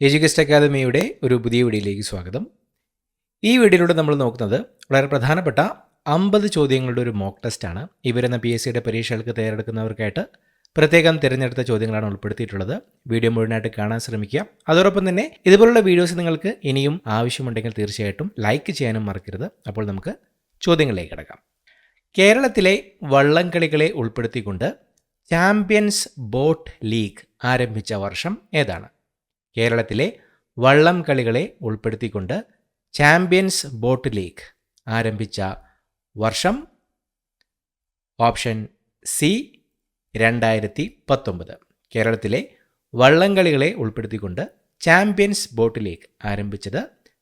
എജ്യൂകസ്റ്റ് അക്കാദമിയുടെ ഒരു പുതിയ വീഡിയോയിലേക്ക് സ്വാഗതം. ഈ വീഡിയോയിലൂടെ നമ്മൾ നോക്കുന്നത് വളരെ പ്രധാനപ്പെട്ട 50 ചോദ്യങ്ങളുടെ ഒരു മോക്ക് ടെസ്റ്റാണ്. ഈ വരുന്ന PSCയുടെ പരീക്ഷകൾക്ക് തയ്യാറെടുക്കുന്നവർക്കായിട്ട് പ്രത്യേകം തിരഞ്ഞെടുത്ത ചോദ്യങ്ങളാണ് ഉൾപ്പെടുത്തിയിട്ടുള്ളത്. വീഡിയോ മുഴുവനായിട്ട് കാണാൻ ശ്രമിക്കുക. അതോടൊപ്പം തന്നെ ഇതുപോലുള്ള വീഡിയോസ് നിങ്ങൾക്ക് ഇനിയും ആവശ്യമുണ്ടെങ്കിൽ തീർച്ചയായിട്ടും ലൈക്ക് ചെയ്യാനും മറക്കരുത്. അപ്പോൾ നമുക്ക് ചോദ്യങ്ങളിലേക്ക് കിടക്കാം. കേരളത്തിലെ വള്ളംകളികളെ ഉൾപ്പെടുത്തിക്കൊണ്ട് ചാമ്പ്യൻസ് ബോട്ട് ലീഗ് ആരംഭിച്ച വർഷം ഏതാണ്? കേരളത്തിലെ വള്ളം കളികളെ ഉൾപ്പെടുത്തിക്കൊണ്ട് ചാമ്പ്യൻസ് ബോട്ട് ലീഗ് ആരംഭിച്ച വർഷം ഓപ്ഷൻ സി 2019. കേരളത്തിലെ വള്ളംകളികളെ ഉൾപ്പെടുത്തിക്കൊണ്ട് ചാമ്പ്യൻസ് ബോട്ട് ലീഗ് ആരംഭിച്ചത്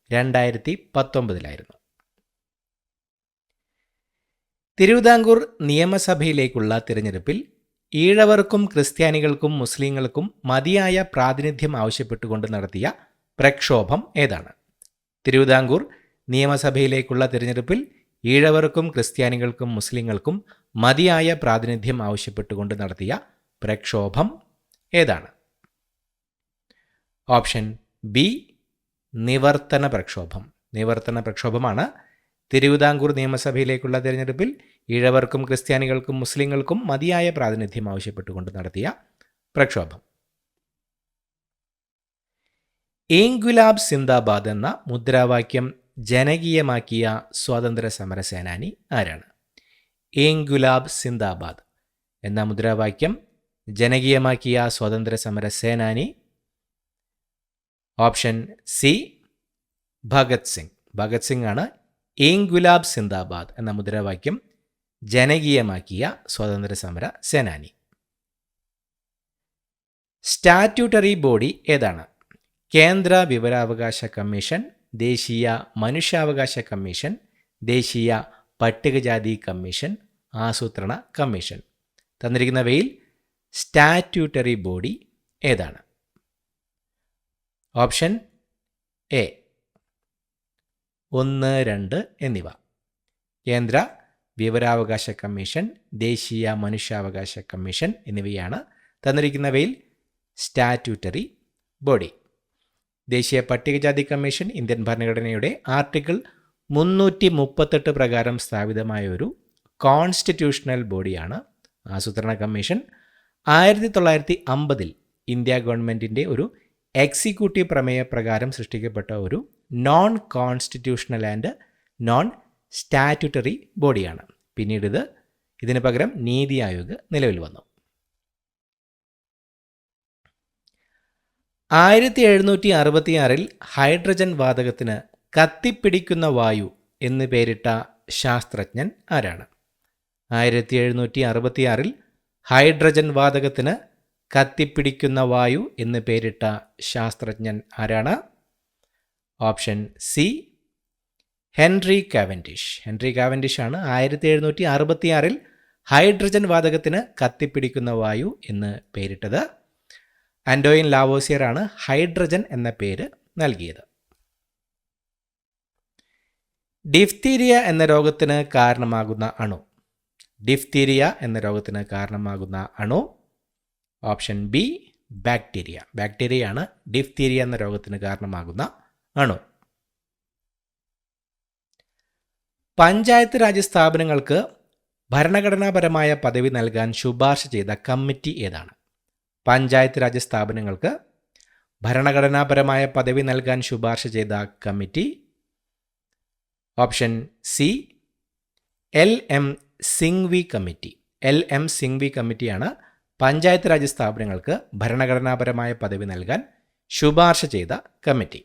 2019 തിരുവിതാംകൂർ നിയമസഭയിലേക്കുള്ള തിരഞ്ഞെടുപ്പിൽ ഈഴവർക്കും ക്രിസ്ത്യാനികൾക്കും മുസ്ലിങ്ങൾക്കും മതിയായ പ്രാതിനിധ്യം ആവശ്യപ്പെട്ടുകൊണ്ട് നടത്തിയ പ്രക്ഷോഭം ഏതാണ്? തിരുവിതാംകൂർ നിയമസഭയിലേക്കുള്ള തിരഞ്ഞെടുപ്പിൽ ഈഴവർക്കും ക്രിസ്ത്യാനികൾക്കും മുസ്ലിങ്ങൾക്കും മതിയായ പ്രാതിനിധ്യം ആവശ്യപ്പെട്ടുകൊണ്ട് നടത്തിയ പ്രക്ഷോഭം ഏതാണ്? ഓപ്ഷൻ ബി നിവർത്തന പ്രക്ഷോഭം. നിവർത്തന പ്രക്ഷോഭമാണ് തിരുവിതാംകൂർ നിയമസഭയിലേക്കുള്ള തിരഞ്ഞെടുപ്പിൽ ഈഴവർക്കും ക്രിസ്ത്യാനികൾക്കും മുസ്ലിങ്ങൾക്കും മതിയായ പ്രാതിനിധ്യം ആവശ്യപ്പെട്ടുകൊണ്ട് നടത്തിയ പ്രക്ഷോഭം. ഇൻക്വിലാബ് സിന്ദാബാദ് എന്ന മുദ്രാവാക്യം ജനകീയമാക്കിയ സ്വാതന്ത്ര്യ സമര സേനാനി ആരാണ്? ഇൻക്വിലാബ് സിന്ദാബാദ് എന്ന മുദ്രാവാക്യം ജനകീയമാക്കിയ സ്വാതന്ത്ര്യ സമര സേനാനി ഓപ്ഷൻ സി ഭഗത് സിംഗ്. ഭഗത് സിംഗ് ആണ് ഇൻക്വിലാബ് സിന്ദാബാദ് എന്ന മുദ്രാവാക്യം ജനകീയമാക്കിയ സ്വാതന്ത്ര്യ സമര സേനാനി. സ്റ്റാറ്റ്യൂട്ടറി ബോഡി ഏതാണ്? കേന്ദ്ര വിവരാവകാശ കമ്മീഷൻ, ദേശീയ മനുഷ്യാവകാശ കമ്മീഷൻ, ദേശീയ പട്ടികജാതി കമ്മീഷൻ, ആസൂത്രണ കമ്മീഷൻ. തന്നിരിക്കുന്നവയിൽ സ്റ്റാറ്റ്യൂട്ടറി ബോഡി ഏതാണ്? ഓപ്ഷൻ എ 1, 2 എന്നിവ. കേന്ദ്ര വിവരാവകാശ കമ്മീഷൻ, ദേശീയ മനുഷ്യാവകാശ കമ്മീഷൻ എന്നിവയാണ് തന്നിരിക്കുന്നവയിൽ സ്റ്റാറ്റ്യൂട്ടറി ബോഡി. ദേശീയ പട്ടികജാതി കമ്മീഷൻ ഇന്ത്യൻ ഭരണഘടനയുടെ ആർട്ടിക്കിൾ 338 പ്രകാരം സ്ഥാപിതമായ ഒരു കോൺസ്റ്റിറ്റ്യൂഷണൽ ബോഡിയാണ്. ആസൂത്രണ കമ്മീഷൻ 1950 ഇന്ത്യ ഗവൺമെൻറ്റിൻ്റെ ഒരു എക്സിക്യൂട്ടീവ് പ്രമേയ പ്രകാരം സൃഷ്ടിക്കപ്പെട്ട ഒരു non constitutional and non statutory ബോഡിയാണ്. പിന്നീട് ഇതിന് പകരം നീതി ആയോഗ് നിലവിൽ വന്നു. 1766 ഹൈഡ്രജൻ വാതകത്തിന് കത്തിപ്പിടിക്കുന്ന വായു എന്ന് പേരിട്ട ശാസ്ത്രജ്ഞൻ ആരാണ്? 1766 ഹൈഡ്രജൻ വാതകത്തിന് കത്തിപ്പിടിക്കുന്ന വായു എന്ന് പേരിട്ട ശാസ്ത്രജ്ഞൻ ആരാണ്? Option C Henry Cavendish. Henry Cavendish ആണ് 1766 ഹൈഡ്രജൻ വാതകത്തിന് കത്തിപ്പിടിക്കുന്ന വായു എന്ന് പേരിട്ടത്. ആൻറ്റോയിൻ ലാവോസിയർ ആണ് ഹൈഡ്രജൻ എന്ന പേര് നൽകിയത്. ഡിഫ്തീരിയ എന്ന രോഗത്തിന് കാരണമാകുന്ന അണു. ഡിഫ്തീരിയ എന്ന രോഗത്തിന് കാരണമാകുന്ന അണു ഓപ്ഷൻ ബി ബാക്ടീരിയ. ബാക്ടീരിയയാണ് ഡിഫ്തീരിയ എന്ന രോഗത്തിന് കാരണമാകുന്ന അണു. പഞ്ചായത്ത് രാജ് സ്ഥാപനങ്ങൾക്ക് ഭരണഘടനാപരമായ പദവി നൽകാൻ ശുപാർശ ചെയ്ത കമ്മിറ്റി ഏതാണ്? പഞ്ചായത്ത് രാജ് സ്ഥാപനങ്ങൾക്ക് ഭരണഘടനാപരമായ പദവി നൽകാൻ ശുപാർശ ചെയ്ത committee option C LM Singhvi committee. LM Singhvi കമ്മിറ്റിയാണ് പഞ്ചായത്ത് രാജ് സ്ഥാപനങ്ങൾക്ക് ഭരണഘടനാപരമായ പദവി നൽകാൻ ശുപാർശ ചെയ്ത കമ്മിറ്റി.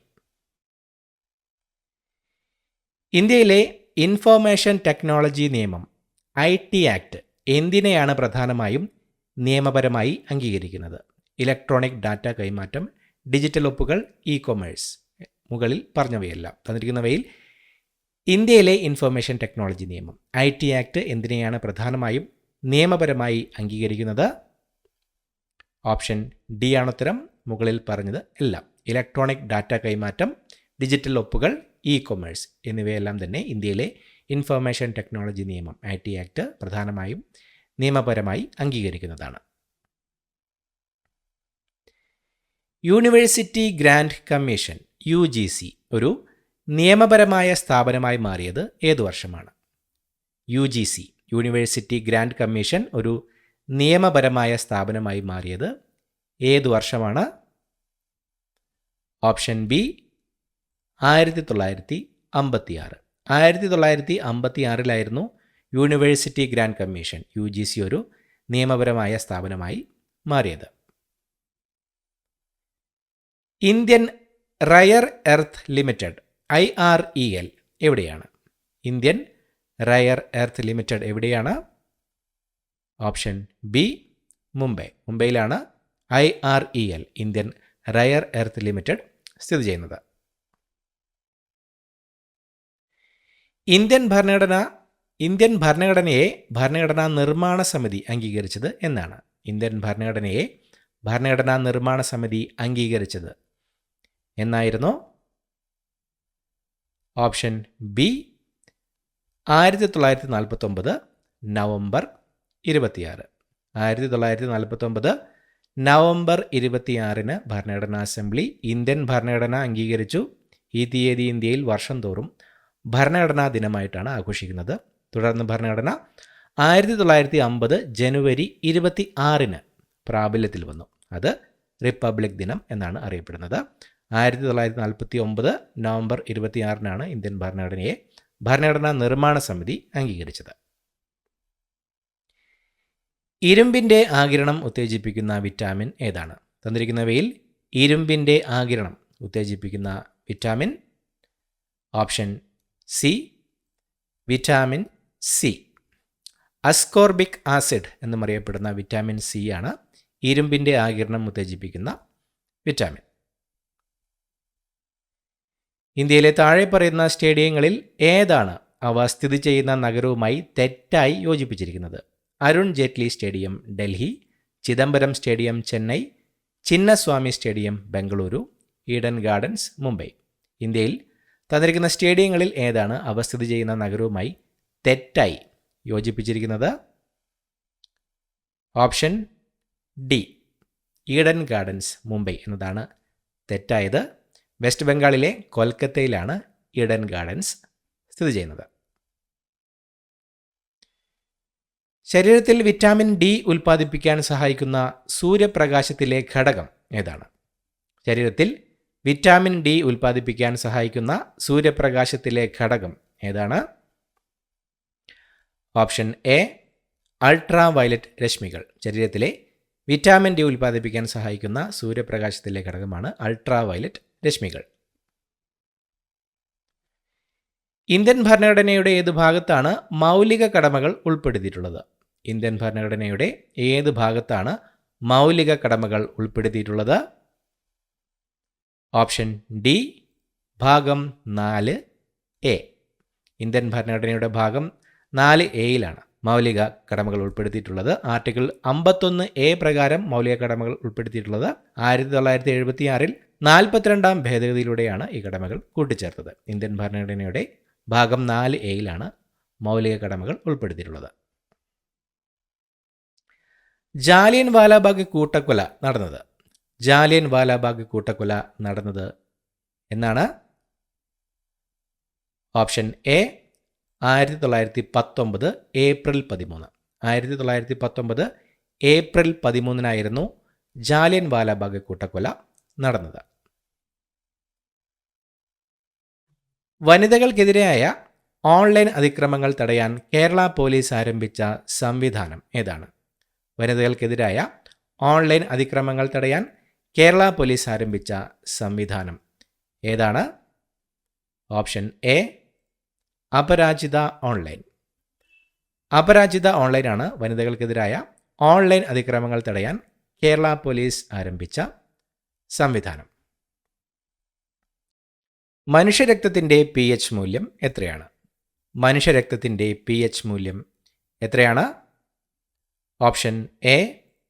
ഇന്ത്യയിലെ ഇൻഫർമേഷൻ ടെക്നോളജി നിയമം IT ആക്ട് എന്തിനെയാണ് പ്രധാനമായും നിയമപരമായി അംഗീകരിക്കുന്നത്? ഇലക്ട്രോണിക് ഡാറ്റ കൈമാറ്റം, ഡിജിറ്റൽ ഒപ്പുകൾ, ഇ-കൊമേഴ്സ്. മുകളിൽ പറഞ്ഞവയെല്ലാം. തന്നിരിക്കുന്നവയിൽ ഇന്ത്യയിലെ ഇൻഫർമേഷൻ ടെക്നോളജി നിയമം IT ആക്ട് എന്തിനെയാണ് പ്രധാനമായും നിയമപരമായി അംഗീകരിക്കുന്നത്? ഓപ്ഷൻ ഡി ആണ് ഉത്തരം. മുകളിൽ പറഞ്ഞത് എല്ലാം. ഇലക്ട്രോണിക് ഡാറ്റ കൈമാറ്റം, ഡിജിറ്റൽ ഒപ്പുകൾ, ഇ-കൊമേഴ്സ് എന്നിവയെല്ലാം തന്നെ ഇന്ത്യയിലെ ഇൻഫർമേഷൻ ടെക്നോളജി നിയമം IT ആക്ട് പ്രധാനമായും നിയമപരമായി അംഗീകരിക്കുന്നതാണ്. യൂണിവേഴ്സിറ്റി ഗ്രാൻഡ് കമ്മീഷൻ UGC ഒരു നിയമപരമായ സ്ഥാപനമായി മാറിയത് ഏതു വർഷമാണ്? UGC യൂണിവേഴ്സിറ്റി ഗ്രാൻഡ് കമ്മീഷൻ ഒരു നിയമപരമായ സ്ഥാപനമായി മാറിയത് ഏതു വർഷമാണ്? Option B 1956. 1956 university grand commission UGC ഒരു നിയമപരമായ സ്ഥാപനമായി മാറിയത്. Indian rare earth limited IREL എവിടെയാണ്? ഇന്ത്യൻ റയർ എർത്ത് ലിമിറ്റഡ് എവിടെയാണ്? ഓപ്ഷൻ ബി മുംബൈയിലാണ് IREL Indian rare earth limited സ്ഥിതി ചെയ്യുന്നത്. ഇന്ത്യൻ ഭരണഘടനയെ ഭരണഘടനാ നിർമ്മാണ സമിതി അംഗീകരിച്ചത് എന്നാണ്? ഇന്ത്യൻ ഭരണഘടനയെ ഭരണഘടനാ നിർമ്മാണ സമിതി അംഗീകരിച്ചത് എന്നായിരുന്നു? Option B 1949 November 26. 1949 നവംബർ 26 ഭരണഘടനാ അസംബ്ലി ഇന്ത്യൻ ഭരണഘടന അംഗീകരിച്ചു. ഈ തീയതി ഇന്ത്യയിൽ വർഷം തോറും ഭരണഘടനാ ദിനമായിട്ടാണ് ആഘോഷിക്കുന്നത്. തുടർന്ന് ഭരണഘടന 1950 ജനുവരി 26 പ്രാബല്യത്തിൽ വന്നു. അത് റിപ്പബ്ലിക് ദിനം എന്നാണ് അറിയപ്പെടുന്നത്. 1949 നവംബർ 26 ഇന്ത്യൻ ഭരണഘടനയെ ഭരണഘടനാ നിർമ്മാണ സമിതി അംഗീകരിച്ചത്. ഇരുമ്പിൻ്റെ ആഗിരണം ഉത്തേജിപ്പിക്കുന്ന വിറ്റാമിൻ ഏതാണ്? തന്നിരിക്കുന്നവയിൽ ഇരുമ്പിൻ്റെ ആഗിരണം ഉത്തേജിപ്പിക്കുന്ന vitamin option C vitamin C. Ascorbic acid എന്നും അറിയപ്പെടുന്ന വിറ്റാമിൻ സി ആണ് ഇരുമ്പിൻ്റെ ആഗിരണം ഉത്തേജിപ്പിക്കുന്ന വിറ്റാമിൻ. ഇന്ത്യയിലെ താഴെ പറയുന്ന സ്റ്റേഡിയങ്ങളിൽ ഏതാണ് അവ സ്ഥിതി ചെയ്യുന്ന നഗരവുമായി തെറ്റായി യോജിപ്പിച്ചിരിക്കുന്നത്? Arun Jaitley stadium Delhi, Chidambaram stadium Chennai, Chinnaswamy stadium Bengaluru, Eden Gardens Mumbai. ഇന്ത്യയിൽ തന്നിരിക്കുന്ന സ്റ്റേഡിയങ്ങളിൽ ഏതാണ് അവ സ്ഥിതി ചെയ്യുന്ന നഗരവുമായി തെറ്റായി യോജിപ്പിച്ചിരിക്കുന്നത്? Option D Eden Gardens Mumbai എന്നതാണ് തെറ്റായത്. വെസ്റ്റ് ബംഗാളിലെ കൊൽക്കത്തയിലാണ് ഈഡൻ ഗാർഡൻസ് സ്ഥിതി ചെയ്യുന്നത്. ശരീരത്തിൽ വിറ്റാമിൻ ഡി ഉൽപ്പാദിപ്പിക്കാൻ സഹായിക്കുന്ന സൂര്യപ്രകാശത്തിലെ ഘടകം ഏതാണ്? ശരീരത്തിൽ വിറ്റാമിൻ ഡി ഉൽപ്പാദിപ്പിക്കാൻ സഹായിക്കുന്ന സൂര്യപ്രകാശത്തിലെ ഘടകം ഏതാണ്? ഓപ്ഷൻ എ അൾട്രാ വയലറ്റ് രശ്മികൾ. ശരീരത്തിലെ വിറ്റാമിൻ ഡി ഉൽപ്പാദിപ്പിക്കാൻ സഹായിക്കുന്ന സൂര്യപ്രകാശത്തിലെ ഘടകമാണ് അൾട്രാ വയലറ്റ് രശ്മികൾ. ഇന്ത്യൻ ഭരണഘടനയുടെ ഏത് ഭാഗത്താണ് മൗലിക കടമകൾ ഉൾപ്പെടുത്തിയിട്ടുള്ളത്? ഇന്ത്യൻ ഭരണഘടനയുടെ ഏത് ഭാഗത്താണ് മൗലിക കടമകൾ ഉൾപ്പെടുത്തിയിട്ടുള്ളത്? ഓപ്ഷൻ ഡി ഭാഗം 4A. ഇന്ത്യൻ ഭരണഘടനയുടെ ഭാഗം 4A മൗലിക കടമകൾ ഉൾപ്പെടുത്തിയിട്ടുള്ളത്. ആർട്ടിക്കിൾ 51A പ്രകാരം മൗലിക കടമകൾ ഉൾപ്പെടുത്തിയിട്ടുള്ളത് 1976 42ാം ഭേദഗതിയിലൂടെയാണ് ഈ കടമകൾ കൂട്ടിച്ചേർത്തത്. ഇന്ത്യൻ ഭരണഘടനയുടെ ഭാഗം 4A മൗലിക കടമകൾ ഉൾപ്പെടുത്തിയിട്ടുള്ളത്. ജാലിയൻ വാലാബാഗ് കൂട്ടക്കൊല നടന്നത്? ജാലിയൻ വാലാബാഗ് കൂട്ടക്കൊല നടന്നത് എന്നാണ്? Option A 1919 April 13. 1919 April 13 Jallian Walabagh കൂട്ടക്കൊല നടന്നത്. വനിതകൾക്കെതിരായ ഓൺലൈൻ അതിക്രമങ്ങൾ തടയാൻ കേരള പോലീസ് ആരംഭിച്ച സംവിധാനം ഏതാണ്? വനിതകൾക്കെതിരായ ഓൺലൈൻ അതിക്രമങ്ങൾ തടയാൻ കേരള പോലീസ് ആരംഭിച്ച സംവിധാനം ഏതാണ്? Option A Aparajita online. Aparajita ഓൺലൈനാണ് വനിതകൾക്കെതിരായ ഓൺലൈൻ അതിക്രമങ്ങൾ തടയാൻ കേരള പോലീസ് ആരംഭിച്ച സംവിധാനം. മനുഷ്യരക്തത്തിൻ്റെ pH മൂല്യം എത്രയാണ്? മനുഷ്യരക്തത്തിൻ്റെ pH മൂല്യം എത്രയാണ്? Option A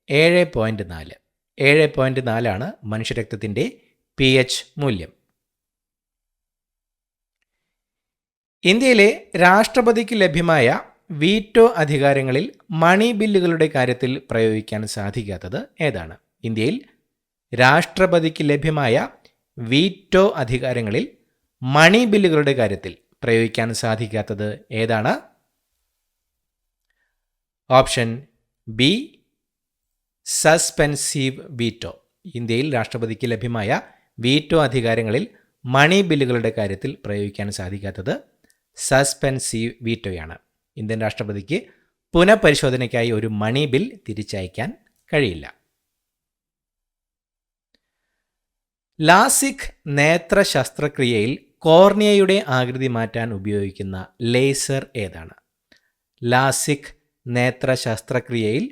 7.4. 7.4 മനുഷ്യരക്തത്തിൻ്റെ pH മൂല്യം. ഇന്ത്യയിലെ രാഷ്ട്രപതിക്ക് ലഭ്യമായ വീറ്റോ അധികാരങ്ങളിൽ മണി ബില്ലുകളുടെ കാര്യത്തിൽ പ്രയോഗിക്കാൻ സാധിക്കാത്തത് ഏതാണ്? ഇന്ത്യയിൽ രാഷ്ട്രപതിക്ക് ലഭ്യമായ വീറ്റോ അധികാരങ്ങളിൽ മണി ബില്ലുകളുടെ കാര്യത്തിൽ പ്രയോഗിക്കാൻ സാധിക്കാത്തത് ഏതാണ്? Option B suspensive veto. ഇന്ത്യയിൽ രാഷ്ട്രപതിക്ക് ലഭ്യമായ വീറ്റോ അധികാരങ്ങളിൽ മണി ബില്ലുകളുടെ കാര്യത്തിൽ പ്രയോഗിക്കാൻ സാധിക്കാത്തത് സസ്പെൻസീവ് വീറ്റോയാണ്. ഇന്ത്യൻ രാഷ്ട്രപതിക്ക് പുനഃപരിശോധനയ്ക്കായി ഒരു മണി ബിൽ തിരിച്ചയക്കാൻ കഴിയില്ല. ലാസിക് നേത്ര ശസ്ത്രക്രിയയിൽ കോർണിയയുടെ ആകൃതി മാറ്റാൻ ഉപയോഗിക്കുന്ന ലേസർ ഏതാണ്? ലാസിക് നേത്ര ശസ്ത്രക്രിയയിൽ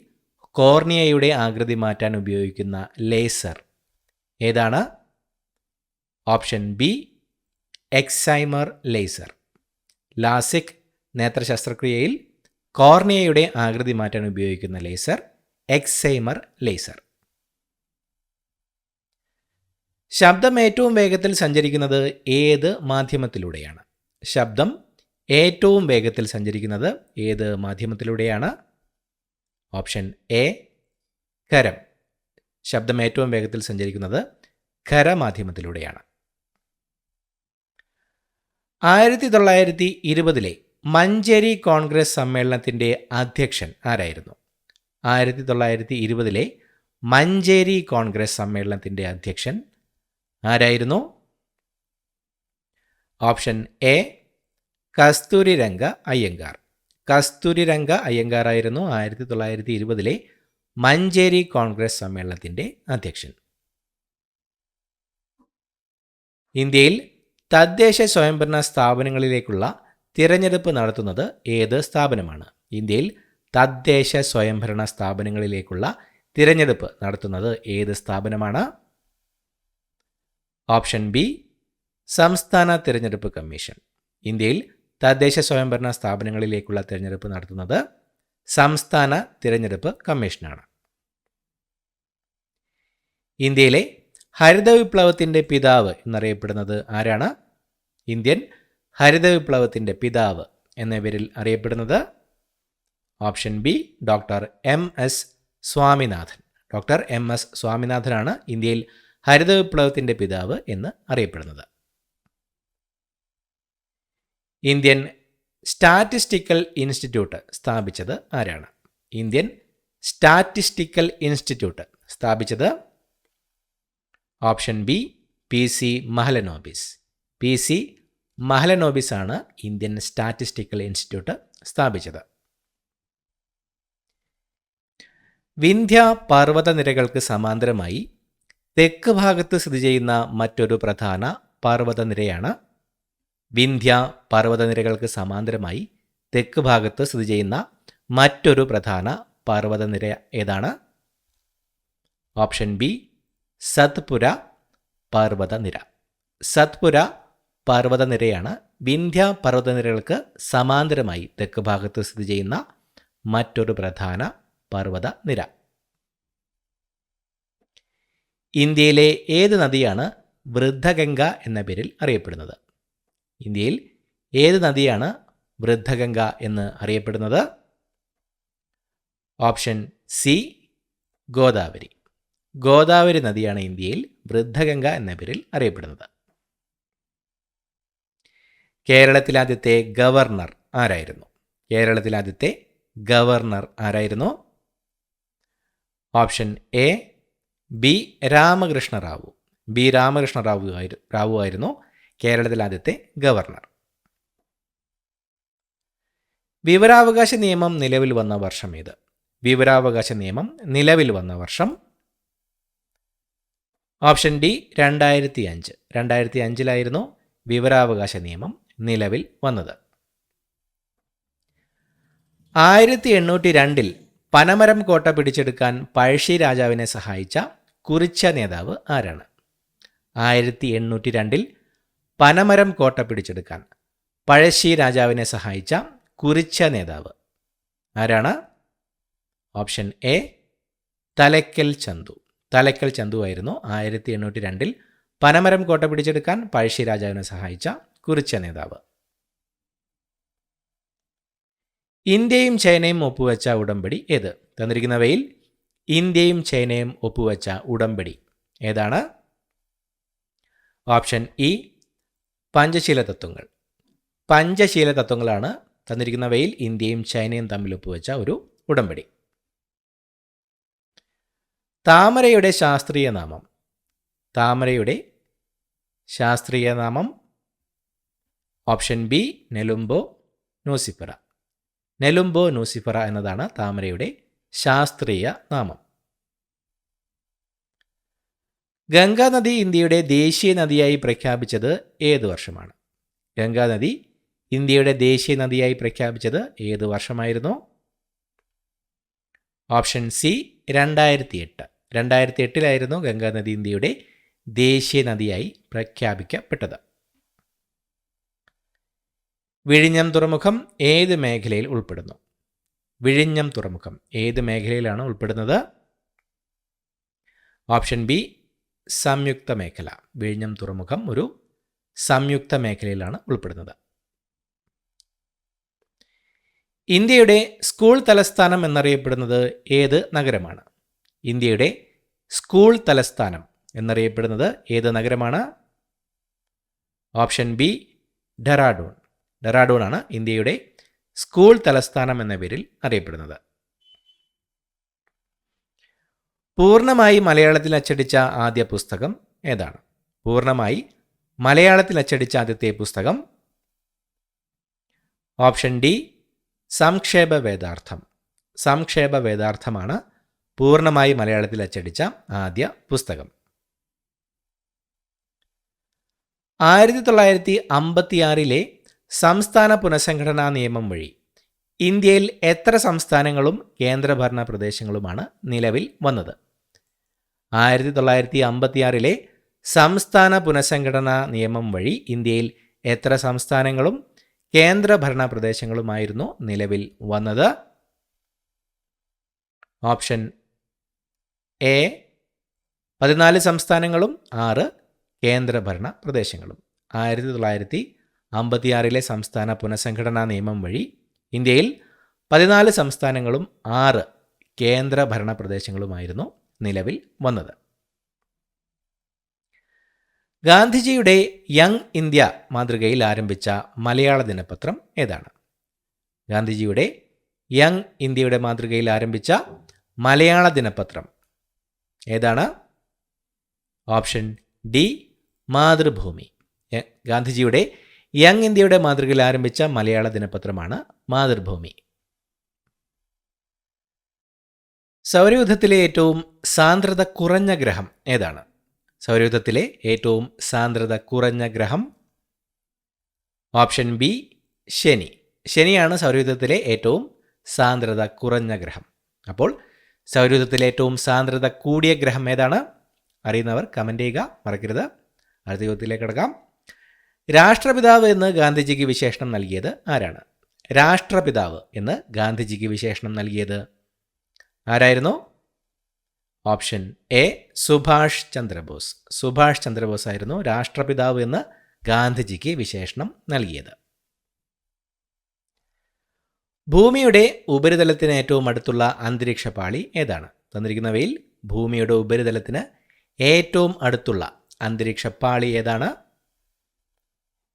കോർണിയയുടെ ആകൃതി മാറ്റാൻ ഉപയോഗിക്കുന്ന ലേസർ ഏതാണ്? Option B excimer laser. LASIK നേത്ര ശസ്ത്രക്രിയയിൽ കോർണിയയുടെ ആകൃതി മാറ്റാൻ ഉപയോഗിക്കുന്ന ലേസർ എക്സൈമർ ലേസർ. ശബ്ദം ഏറ്റവും വേഗത്തിൽ സഞ്ചരിക്കുന്നത് ഏത് മാധ്യമത്തിലൂടെയാണ്? ശബ്ദം ഏറ്റവും വേഗത്തിൽ സഞ്ചരിക്കുന്നത് ഏത് മാധ്യമത്തിലൂടെയാണ്? Option A ഖരം. ശബ്ദം ഏറ്റവും വേഗത്തിൽ സഞ്ചരിക്കുന്നത് ഖരമാധ്യമത്തിലൂടെയാണ്. 1920 മഞ്ചേരി കോൺഗ്രസ് സമ്മേളനത്തിൻ്റെ അധ്യക്ഷൻ ആരായിരുന്നു? 1920 മഞ്ചേരി കോൺഗ്രസ് സമ്മേളനത്തിൻ്റെ അധ്യക്ഷൻ ആരായിരുന്നു? Option A Kasturiranga Iyengar. കസ്തൂരിരംഗ അയ്യങ്കാർ ആയിരുന്നു 1920 മഞ്ചേരി കോൺഗ്രസ് സമ്മേളനത്തിൻ്റെ അധ്യക്ഷൻ. ഇന്ത്യയിൽ തദ്ദേശ സ്വയംഭരണ സ്ഥാപനങ്ങളിലേക്കുള്ള തിരഞ്ഞെടുപ്പ് നടത്തുന്നത് ഏത് സ്ഥാപനമാണ്? ഇന്ത്യയിൽ തദ്ദേശ സ്വയംഭരണ സ്ഥാപനങ്ങളിലേക്കുള്ള തിരഞ്ഞെടുപ്പ് നടത്തുന്നത് ഏത് സ്ഥാപനമാണ്? ഓപ്ഷൻ ബി സംസ്ഥാന തിരഞ്ഞെടുപ്പ് കമ്മീഷൻ. ഇന്ത്യയിൽ തദ്ദേശ സ്വയംഭരണ സ്ഥാപനങ്ങളിലേക്കുള്ള തിരഞ്ഞെടുപ്പ് നടത്തുന്നത് സംസ്ഥാന തിരഞ്ഞെടുപ്പ് കമ്മീഷനാണ്. ഇന്ത്യയിലെ ഹരിത വിപ്ലവത്തിൻ്റെ പിതാവ് എന്നറിയപ്പെടുന്നത് ആരാണ്? ഇന്ത്യൻ ഹരിത വിപ്ലവത്തിൻ്റെ പിതാവ് എന്ന പേരിൽ അറിയപ്പെടുന്നത് option B doctor M S. Swaminathan. Doctor M S. സ്വാമിനാഥനാണ് ഇന്ത്യയിൽ ഹരിത വിപ്ലവത്തിൻ്റെ പിതാവ് എന്ന് അറിയപ്പെടുന്നത്. ഇന്ത്യൻ സ്റ്റാറ്റിസ്റ്റിക്കൽ ഇൻസ്റ്റിറ്റ്യൂട്ട് സ്ഥാപിച്ചത് ആരാണ്? ഇന്ത്യൻ സ്റ്റാറ്റിസ്റ്റിക്കൽ ഇൻസ്റ്റിറ്റ്യൂട്ട് സ്ഥാപിച്ചത് option B PC. Mahalanobis. PC. Mahalanobis ആണ് ഇന്ത്യൻ സ്റ്റാറ്റിസ്റ്റിക്കൽ ഇൻസ്റ്റിറ്റ്യൂട്ട് സ്ഥാപിച്ചത്. വിന്ധ്യ പർവ്വതനിരകൾക്ക് സമാന്തരമായി തെക്ക് ഭാഗത്ത് സ്ഥിതി ചെയ്യുന്ന മറ്റൊരു പ്രധാന പർവ്വതനിരയാണ്. വിന്ധ്യ പർവ്വതനിരകൾക്ക് സമാന്തരമായി തെക്ക് ഭാഗത്ത് സ്ഥിതി ചെയ്യുന്ന മറ്റൊരു പ്രധാന പർവ്വതനിര ഏതാണ്? ഓപ്ഷൻ ബി സത്പുര പർവ്വതനിര. സത്പുര പർവ്വതനിരയാണ് വിന്ധ്യ പർവ്വതനിരകൾക്ക് സമാന്തരമായി തെക്ക് ഭാഗത്ത് സ്ഥിതി ചെയ്യുന്ന മറ്റൊരു പ്രധാന പർവ്വതനിര. ഇന്ത്യയിലെ ഏത് നദിയാണ് വൃദ്ധഗംഗ എന്ന പേരിൽ അറിയപ്പെടുന്നത്? ഇന്ത്യയിൽ ഏത് നദിയാണ് വൃദ്ധഗംഗ എന്ന് അറിയപ്പെടുന്നത്? Option C Godavari. ഗോദാവരി നദിയാണ് ഇന്ത്യയിൽ വൃദ്ധഗംഗ എന്ന പേരിൽ അറിയപ്പെടുന്നത്. കേരളത്തിലെ ആദ്യത്തെ ഗവർണർ ആരായിരുന്നു? കേരളത്തിലെ ആദ്യത്തെ ഗവർണർ ആരായിരുന്നു? Option A B Ramakrishna Rao. B Ramakrishna Rao ആയിരുന്നു കേരളത്തിലെ ആദ്യത്തെ ഗവർണർ. വിവരാവകാശ നിയമം നിലവിൽ വന്ന വർഷം ഏത്? വിവരാവകാശ നിയമം നിലവിൽ വന്ന വർഷം ഓപ്ഷൻ ഡി 2005. 2005 വിവരാവകാശ നിയമം നിലവിൽ വന്നത്. 1802 പനമരം കോട്ട പിടിച്ചെടുക്കാൻ പഴശ്ശി രാജാവിനെ സഹായിച്ച കുറിച്യ നേതാവ് ആരാണ്? 1802 പനമരം കോട്ട പിടിച്ചെടുക്കാൻ പഴശ്ശി രാജാവിനെ സഹായിച്ച കുറിച്യ നേതാവ് ആരാണ്? Option A Thalakkal Chandu. തലയ്ക്കൽ ചന്തു ആയിരുന്നു 1802 പനമരം കോട്ട പിടിച്ചെടുക്കാൻ പഴശ്ശി രാജാവിനെ സഹായിച്ച കുറിച്യ നേതാവ്. ഇന്ത്യയും ചൈനയും ഒപ്പുവെച്ച ഉടമ്പടി ഏത്? തന്നിരിക്കുന്നവയിൽ ഇന്ത്യയും ചൈനയും ഒപ്പുവെച്ച ഉടമ്പടി ഏതാണ്? ഓപ്ഷൻ ഇ പഞ്ചശീല തത്വങ്ങൾ. പഞ്ചശീല തത്വങ്ങളാണ് തന്നിരിക്കുന്നവയിൽ ഇന്ത്യയും ചൈനയും തമ്മിൽ ഒപ്പുവെച്ച ഒരു ഉടമ്പടി. താമരയുടെ ശാസ്ത്രീയ നാമം. താമരയുടെ ശാസ്ത്രീയ നാമം ഓപ്ഷൻ ബി നെലുംബോ നൂസിഫറ. നെലുംബോ നൂസിഫറ എന്നതാണ് താമരയുടെ ശാസ്ത്രീയ നാമം. ഗംഗാനദി ഇന്ത്യയുടെ ദേശീയ നദിയായി പ്രഖ്യാപിച്ചത് ഏത് വർഷമാണ്? ഗംഗാനദി ഇന്ത്യയുടെ ദേശീയ നദിയായി പ്രഖ്യാപിച്ചത് ഏത് വർഷമായിരുന്നു? Option C 2008. 2008 ഗംഗാനദി ഇന്ത്യയുടെ ദേശീയ നദിയായി പ്രഖ്യാപിക്കപ്പെട്ടത്. വിഴിഞ്ഞം തുറമുഖം ഏത് മേഖലയിൽ ഉൾപ്പെടുന്നു? വിഴിഞ്ഞം തുറമുഖം ഏത് മേഖലയിലാണ് ഉൾപ്പെടുന്നത്? ഓപ്ഷൻ ബി സംയുക്ത മേഖല. വിഴിഞ്ഞം തുറമുഖം ഒരു സംയുക്ത മേഖലയിലാണ് ഉൾപ്പെടുന്നത്. ഇന്ത്യയുടെ സ്കൂൾ തലസ്ഥാനം എന്നറിയപ്പെടുന്നത് ഏത് നഗരമാണ്? ഇന്ത്യയുടെ സ്കൂൾ തലസ്ഥാനം എന്നറിയപ്പെടുന്നത് ഏത് നഗരമാണ്? Option B Dehradun. ഡെറാഡൂൺ ആണ് ഇന്ത്യയുടെ സ്കൂൾ തലസ്ഥാനം എന്ന പേരിൽ അറിയപ്പെടുന്നത്. പൂർണ്ണമായി മലയാളത്തിൽ അച്ചടിച്ച ആദ്യ പുസ്തകം ഏതാണ്? പൂർണ്ണമായി മലയാളത്തിൽ അച്ചടിച്ച ആദ്യത്തെ പുസ്തകം ഓപ്ഷൻ ഡി സംക്ഷേപ വേദാർത്ഥം. സംക്ഷേപ വേദാർത്ഥമാണ് പൂർണ്ണമായി മലയാളത്തിൽ അച്ചടിച്ച ആദ്യ പുസ്തകം. 1956 സംസ്ഥാന പുനഃസംഘടനാ നിയമം വഴി ഇന്ത്യയിൽ എത്ര സംസ്ഥാനങ്ങളും കേന്ദ്രഭരണ പ്രദേശങ്ങളുമാണ് നിലവിൽ വന്നത്? 1956 സംസ്ഥാന പുനഃസംഘടനാ നിയമം വഴി ഇന്ത്യയിൽ എത്ര സംസ്ഥാനങ്ങളും കേന്ദ്രഭരണ പ്രദേശങ്ങളുമായിരുന്നു നിലവിൽ വന്നത്? ഓപ്ഷൻ എ 14 സംസ്ഥാനങ്ങളും 6 കേന്ദ്രഭരണ പ്രദേശങ്ങളും. 1956 സംസ്ഥാന പുനഃസംഘടനാ നിയമം വഴി ഇന്ത്യയിൽ 14 സംസ്ഥാനങ്ങളും 6 കേന്ദ്രഭരണ പ്രദേശങ്ങളുമായിരുന്നു നിലവിൽ വന്നത്. ഗാന്ധിജിയുടെ യങ് ഇന്ത്യ മാതൃകയിൽ ആരംഭിച്ച മലയാള ദിനപത്രം ഏതാണ്? ഗാന്ധിജിയുടെ യങ് ഇന്ത്യയുടെ മാതൃകയിൽ ആരംഭിച്ച മലയാള ദിനപത്രം ഏതാണ്? Option D Mathrubhumi. ഗാന്ധിജിയുടെ യങ് ഇന്ത്യയുടെ മാതൃകയിൽ ആരംഭിച്ച മലയാള ദിനപത്രമാണ് മാതൃഭൂമി. സൗരയൂഥത്തിലെ ഏറ്റവും സാന്ദ്രത കുറഞ്ഞ ഗ്രഹം ഏതാണ്? സൗരയൂഥത്തിലെ ഏറ്റവും സാന്ദ്രത കുറഞ്ഞ ഗ്രഹം ഓപ്ഷൻ ബി ശനി. ശനിയാണ് സൗരയൂഥത്തിലെ ഏറ്റവും സാന്ദ്രത കുറഞ്ഞ ഗ്രഹം. അപ്പോൾ സൗരയൂഥത്തിലെ ഏറ്റവും സാന്ദ്രത കൂടിയ ഗ്രഹം ഏതാണ്? അറിയുന്നവർ കമൻ്റ് ചെയ്യുക, മറക്കരുത്. അടുത്ത ചോദ്യത്തിലേക്ക് കിടക്കാം. രാഷ്ട്രപിതാവ് എന്ന് ഗാന്ധിജിക്ക് വിശേഷണം നൽകിയത് ആരാണ്? രാഷ്ട്രപിതാവ് എന്ന് ഗാന്ധിജിക്ക് വിശേഷണം നൽകിയത് ആരായിരുന്നു? Option A Subhash Chandrabose. സുഭാഷ് ചന്ദ്രബോസ് ആയിരുന്നു രാഷ്ട്രപിതാവ് എന്ന് ഗാന്ധിജിക്ക് വിശേഷണം നൽകിയത്. ഭൂമിയുടെ ഉപരിതലത്തിന് ഏറ്റവും അടുത്തുള്ള അന്തരീക്ഷ പാളി ഏതാണ്? തന്നിരിക്കുന്നവയിൽ ഭൂമിയുടെ ഉപരിതലത്തിന് ഏറ്റവും അടുത്തുള്ള അന്തരീക്ഷ പാളി ഏതാണ്?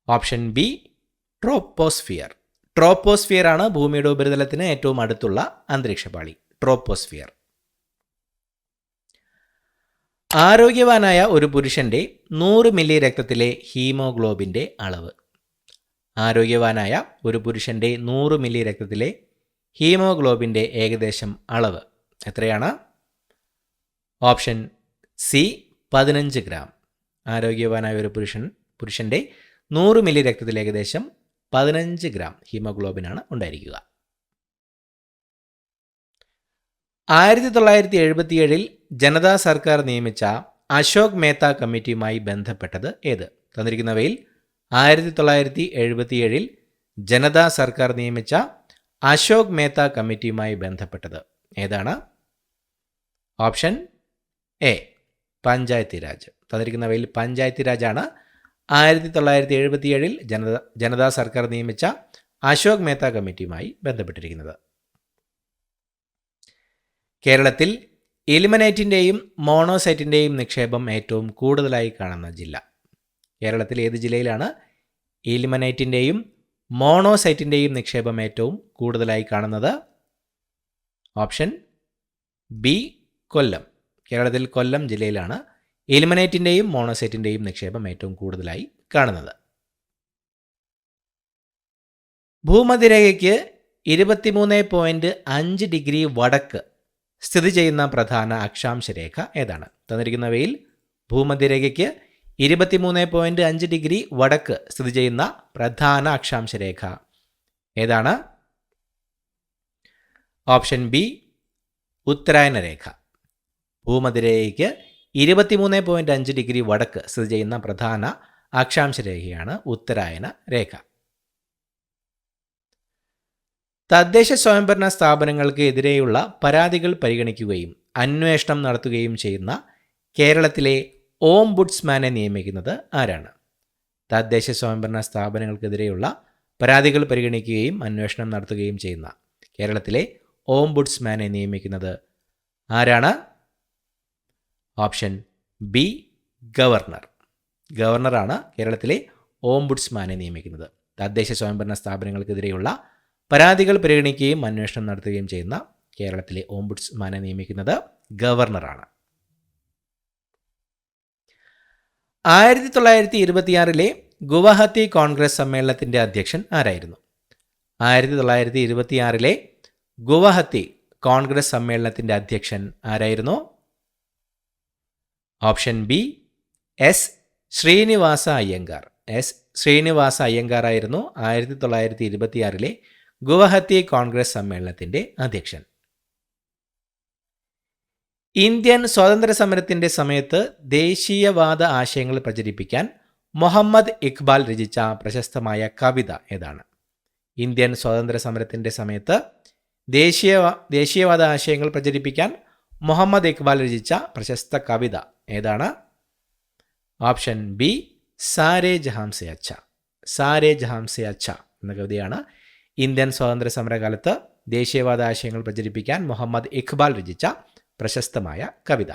Option B troposphere. ട്രോപ്പോസ്ഫിയർ ആണ് ഭൂമിയുടെ ഉപരിതലത്തിന് ഏറ്റവും അടുത്തുള്ള അന്തരീക്ഷ പാളി. ട്രോപ്പോസ്ഫിയർ. ആരോഗ്യവാനായ ഒരു പുരുഷന്റെ 100 മില്ലി രക്തത്തിലെ ഹീമോഗ്ലോബിൻ്റെ അളവ്. ആരോഗ്യവാനായ ഒരു പുരുഷന്റെ 100 മില്ലി രക്തത്തിലെ ഹീമോഗ്ലോബിൻ്റെ ഏകദേശം അളവ് എത്രയാണ്? Option C 15 gram. ആരോഗ്യവാനായ ഒരു പുരുഷന്റെ 100 മില്ലി രക്തത്തിൽ ഏകദേശം 15 ഗ്രാം ഹീമോഗ്ലോബിനാണ് ഉണ്ടായിരിക്കുക. 1977 ജനതാ സർക്കാർ നിയമിച്ച അശോക് മേത്ത കമ്മിറ്റിയുമായി ബന്ധപ്പെട്ടത് ഏത്? തന്നിരിക്കുന്നവയിൽ 1977 ജനതാ സർക്കാർ നിയമിച്ച അശോക് മേത്ത കമ്മിറ്റിയുമായി ബന്ധപ്പെട്ടത് ഏതാണ്? Option A Panchayati Raj. തന്നിരിക്കുന്നവയിൽ പഞ്ചായത്തി രാജാണ് 1977 ജനതാ സർക്കാർ നിയമിച്ച അശോക് മേത്ത കമ്മിറ്റിയുമായി ബന്ധപ്പെട്ടിരിക്കുന്നത്. കേരളത്തിൽ ഇലിമനേറ്റിൻ്റെയും മോണോസൈറ്റിൻ്റെയും നിക്ഷേപം ഏറ്റവും കൂടുതലായി കാണുന്ന ജില്ല? കേരളത്തിൽ ഏത് ജില്ലയിലാണ് ഇലിമനേറ്റിൻ്റെയും മോണോസൈറ്റിൻ്റെയും നിക്ഷേപം ഏറ്റവും കൂടുതലായി കാണുന്നത്? ഓപ്ഷൻ ബി കൊല്ലം. കേരളത്തിൽ കൊല്ലം ജില്ലയിലാണ് ഇലിമനേറ്റിൻ്റെയും മോണോസൈറ്റിൻ്റെയും നിക്ഷേപം ഏറ്റവും കൂടുതലായി കാണുന്നത്. ഭൂമധ്യരേഖയ്ക്ക് 23.5 ഡിഗ്രി വടക്ക് സ്ഥിതി ചെയ്യുന്ന പ്രധാന അക്ഷാംശ രേഖ ഏതാണ്? തന്നിരിക്കുന്നവയിൽ ഭൂമധ്യരേഖയ്ക്ക് 23.5 ഡിഗ്രി വടക്ക് സ്ഥിതി ചെയ്യുന്ന പ്രധാന അക്ഷാംശ രേഖ ഏതാണ്? ഓപ്ഷൻ ബി ഉത്തരായന രേഖ. ഭൂമധ്യരേഖയ്ക്ക് 23.5 ഡിഗ്രി വടക്ക് സ്ഥിതി ചെയ്യുന്ന പ്രധാന അക്ഷാംശ രേഖയാണ് ഉത്തരായന രേഖ. തദ്ദേശ സ്വയംഭരണ സ്ഥാപനങ്ങൾക്ക് എതിരെയുള്ള പരാതികൾ പരിഗണിക്കുകയും അന്വേഷണം നടത്തുകയും ചെയ്യുന്ന കേരളത്തിലെ ഓംബുഡ്സ്മാനെ നിയമിക്കുന്നത് ആരാണ്? തദ്ദേശ സ്വയംഭരണ സ്ഥാപനങ്ങൾക്കെതിരെയുള്ള പരാതികൾ പരിഗണിക്കുകയും അന്വേഷണം നടത്തുകയും ചെയ്യുന്ന കേരളത്തിലെ ഓംബുഡ്സ്മാനെ നിയമിക്കുന്നത് ആരാണ്? Option B governor. ഗവർണറാണ് കേരളത്തിലെ ഓംബുഡ്സ്മാനെ നിയമിക്കുന്നത്. തദ്ദേശ സ്വയംഭരണ സ്ഥാപനങ്ങൾക്കെതിരെയുള്ള പരാതികൾ പരിഗണിക്കുകയും അന്വേഷണം നടത്തുകയും ചെയ്യുന്ന കേരളത്തിലെ ഓംബുഡ്സ്മാനെ നിയമിക്കുന്നത് ഗവർണറാണ്. 1926 ഗുവാഹത്തി കോൺഗ്രസ് സമ്മേളനത്തിൻ്റെ അധ്യക്ഷൻ ആരായിരുന്നു? 1926 ഗുവാഹത്തി കോൺഗ്രസ് സമ്മേളനത്തിൻ്റെ അധ്യക്ഷൻ ആരായിരുന്നു? Option B S Srinivasa Iyengar. S Srinivasa Iyengar ആയിരുന്നു 1926 ഗുവാഹത്തി കോൺഗ്രസ് സമ്മേളനത്തിൻ്റെ അധ്യക്ഷൻ. ഇന്ത്യൻ സ്വാതന്ത്ര്യ സമരത്തിൻ്റെ സമയത്ത് ദേശീയവാദ ആശയങ്ങൾ പ്രചരിപ്പിക്കാൻ മുഹമ്മദ് ഇഖ്ബാൽ രചിച്ച പ്രശസ്തമായ കവിത ഏതാണ്? ഇന്ത്യൻ സ്വാതന്ത്ര്യ സമരത്തിൻ്റെ സമയത്ത് ദേശീയവാദ ആശയങ്ങൾ പ്രചരിപ്പിക്കാൻ മുഹമ്മദ് ഇഖ്ബാൽ രചിച്ച പ്രശസ്ത കവിത ഏതാണ്? ഓപ്ഷൻ ബി സാരേ ജഹാം സെ അച്ഛ. സാരേ ജഹാം സെ അച്ഛ എന്ന കവിതയാണ് ഇന്ത്യൻ സ്വാതന്ത്ര്യ സമരകാലത്ത് ദേശീയവാദ ആശയങ്ങൾ പ്രചരിപ്പിക്കാൻ മുഹമ്മദ് ഇഖ്ബാൽ രചിച്ച പ്രശസ്തമായ കവിത.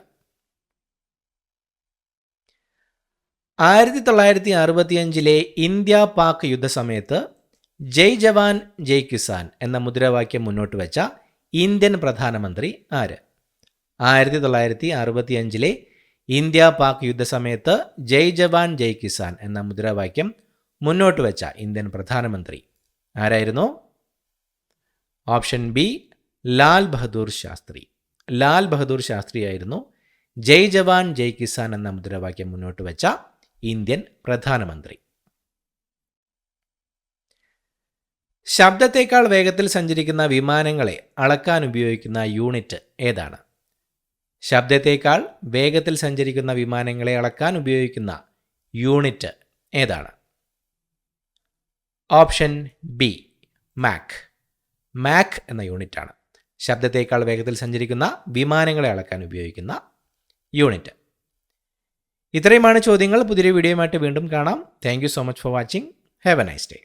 1965 ഇന്ത്യ പാക് യുദ്ധസമയത്ത് ജയ് ജവാൻ ജയ് കിസാൻ എന്ന മുദ്രാവാക്യം മുന്നോട്ട് വെച്ച ഇന്ത്യൻ പ്രധാനമന്ത്രി ആര്? 1965 ഇന്ത്യ പാക് യുദ്ധസമയത്ത് ജയ് ജവാൻ ജയ് കിസാൻ എന്ന മുദ്രാവാക്യം മുന്നോട്ട് വെച്ച ഇന്ത്യൻ പ്രധാനമന്ത്രി ആരായിരുന്നു? Option B Lal Bahadur Shastri. ലാൽ ബഹദൂർ ശാസ്ത്രിയായിരുന്നു ജയ് ജവാൻ ജയ് കിസാൻ എന്ന മുദ്രാവാക്യം മുന്നോട്ട് വെച്ച ഇന്ത്യൻ പ്രധാനമന്ത്രി. ശബ്ദത്തേക്കാൾ വേഗത്തിൽ സഞ്ചരിക്കുന്ന വിമാനങ്ങളെ അളക്കാൻ ഉപയോഗിക്കുന്ന യൂണിറ്റ് ഏതാണ്? ശബ്ദത്തേക്കാൾ വേഗത്തിൽ സഞ്ചരിക്കുന്ന വിമാനങ്ങളെ അളക്കാൻ ഉപയോഗിക്കുന്ന യൂണിറ്റ് ഏതാണ്? Option B Mac. മാക് എന്ന യൂണിറ്റാണ് ശബ്ദത്തേക്കാൾ വേഗത്തിൽ സഞ്ചരിക്കുന്ന വിമാനങ്ങളെ അളക്കാൻ ഉപയോഗിക്കുന്ന യൂണിറ്റ്. ഇത്രയുമാണ് ചോദ്യങ്ങൾ. പുതിയൊരു വീഡിയോയുമായിട്ട് വീണ്ടും കാണാം. Thank you so much for watching. Have A nice day.